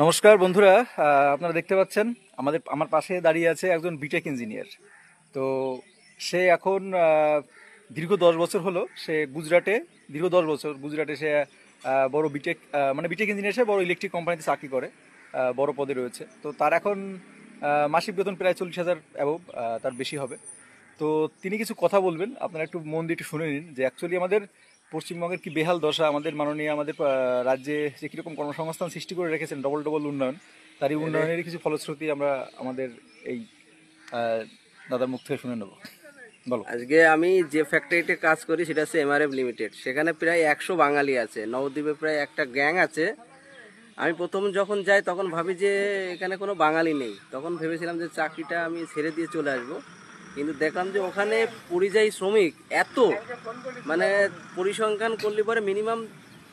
নমস্কার বন্ধুরা। আপনারা দেখতে পাচ্ছেন আমার পাশে দাঁড়িয়ে আছে একজন বিটেক ইঞ্জিনিয়ার। তো সে এখন দীর্ঘ 10 বছর হলো সে গুজরাটে, দীর্ঘ 10 বছর গুজরাটে সে বড় বিটেক মানে বিটেক ইঞ্জিনিয়ার, সে বড় ইলেকট্রিক কোম্পানিতে চাকরি করে, বড় পদে রয়েছে। তো তার এখন মাসিক বেতন প্রায় 40,000 অ্যাবভ, তার বেশি হবে। তো তিনি কিছু কথা বলবেন, আপনারা একটু মন দিয়ে একটু শুনে নিন যে অ্যাকচুয়ালি আমাদের পশ্চিমবঙ্গের কি বেহাল দশা, আমাদের মাননীয় আমাদের রাজ্যে যে কীরকম কর্মসংস্থান সৃষ্টি করে রেখেছেন, ডবল ডবল উন্নয়ন, তার এই উন্নয়নেরই কিছু ফলশ্রুতি আমরা আমাদের এই দাদার মুখ থেকে শুনে নেব। বলো। আজকে আমি যে ফ্যাক্টরিতে কাজ করি সেটা হচ্ছে এমআরএফ লিমিটেড। সেখানে প্রায় 100 বাঙালি আছে। নবদ্বীপে প্রায় একটা গ্যাং আছে। আমি প্রথম যখন যাই তখন ভাবি যে এখানে কোনো বাঙালি নেই। তখন ভেবেছিলাম যে চাকরিটা আমি ছেড়ে দিয়ে চলে আসব। কিন্তু দেখলাম যে ওখানে পরিযায়ী শ্রমিক এত, মানে পরিসংখ্যান করলে পরে মিনিমাম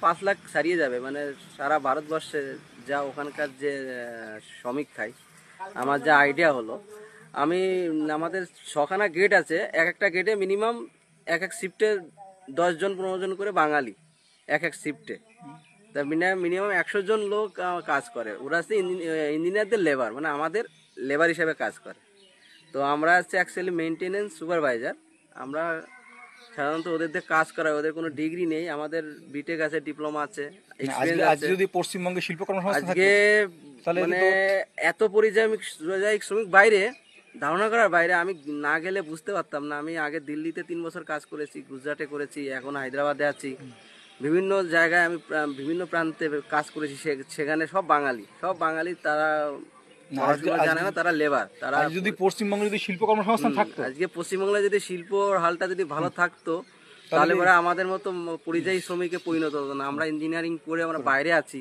5 লাখ ছাড়িয়ে যাবে। মানে সারা ভারতবর্ষে যা ওখানকার যে শ্রমিক খায়, আমার যা আইডিয়া হলো, আমি আমাদের 6খানা গেট আছে, এক একটা গেটে মিনিমাম এক এক শিফটে 10 জন 15 জন করে বাঙালি এক এক শিফটে। তা মিনিমাম 100 জন লোক কাজ করে। ওরা হচ্ছে ইঞ্জিনিয়ারদের লেবার, মানে আমাদের লেবার হিসাবে কাজ করে। তো আমরা হচ্ছে অ্যাকচুয়ালি মেনটেনেন্স সুপারভাইজার। আমরা সাধারণত ওদের দিয়ে কাজ করাই। ওদের কোনো ডিগ্রি নেই, আমাদের বিটেক আছে, ডিপ্লোমা আছে, এক্সপিরিয়েন্স আছে। যদি পশ্চিমবঙ্গে শিল্প কর্মসংস্থান আজকে মানে এত পরিযায়ী শ্রমিক বাইরে, ধারণা করার বাইরে। আমি না গেলে বুঝতে পারতাম না। আমি আগে দিল্লিতে 3 বছর কাজ করেছি, গুজরাটে করেছি, এখন হায়দ্রাবাদে আছি। বিভিন্ন জায়গায় আমি বিভিন্ন প্রান্তে কাজ করেছি। সেখানে সব বাঙালি তারা জানে না, তারা লেবার। তারা যদি পশ্চিমবঙ্গে যদি শিল্প কর্মসংস্থান থাকতো, আজকে পশ্চিমবঙ্গে যদি শিল্প হালটা যদি ভালো থাকতো, তাহলে পরে আমাদের মতো পরিযায়ী শ্রমিকে পরিণত হতো না। আমরা ইঞ্জিনিয়ারিং করে আমরা বাইরে আছি,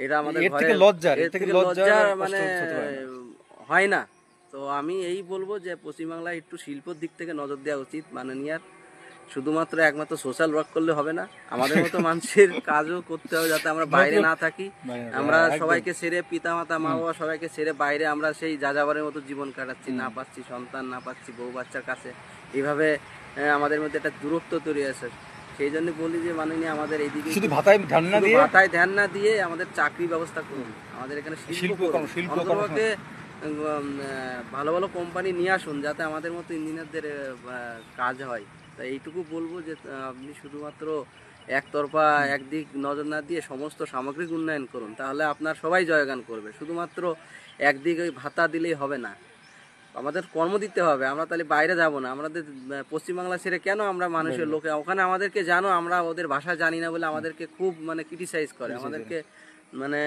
এটা আমাদের লজ্জা মানে হয় না। তো আমি এই বলবো যে পশ্চিমবাংলায় একটু শিল্পর দিক থেকে নজর দেওয়া উচিত মাননীয়ার। শুধুমাত্র একমাত্র সোশ্যাল ওয়ার্ক করলে হবে না, আমাদের মতো মানুষের কাজও করতে হবে, যাতে আমরা বাইরে না থাকি। আমরা সবাইকে ছেড়ে, পিতা মাতা মা বাবা সবাইকে ছেড়ে বাইরে আমরা সেই যাযাবরের মতো জীবন কাটাচ্ছি। না পাচ্ছি সন্তান, না পাচ্ছি বউ বাচ্চার কাছে। এইভাবে আমাদের মধ্যে একটা দূরত্ব তৈরি আছে। সেই জন্য বলি যে মাননীয় আমাদের এইদিকে শুধু ভাতায় ধ্যান না দিয়ে আমাদের চাকরি ব্যবস্থা করুন। আমাদের এখানে শিল্প ভালো ভালো কোম্পানি নিয়ে আসুন, যাতে আমাদের মতো ইঞ্জিনিয়ারদের কাজ হয়। তাই এইটুকু বলবো যে আপনি শুধুমাত্র একতরফা একদিক নজর না দিয়ে সমস্ত সামগ্রিক উন্নয়ন করুন, তাহলে আপনার সবাই জয়গান করবে। শুধুমাত্র একদিক ওই ভাতা দিলেই হবে না, আমাদের কর্ম দিতে হবে। আমরা তাহলে বাইরে যাব না। আমাদের পশ্চিমবাংলা ছেড়ে কেন আমরা মানুষের লোকে ওখানে, আমাদেরকে জানো আমরা ওদের ভাষা জানি না বলে আমাদেরকে খুব মানে ক্রিটিসাইজ করে, আমাদেরকে মানে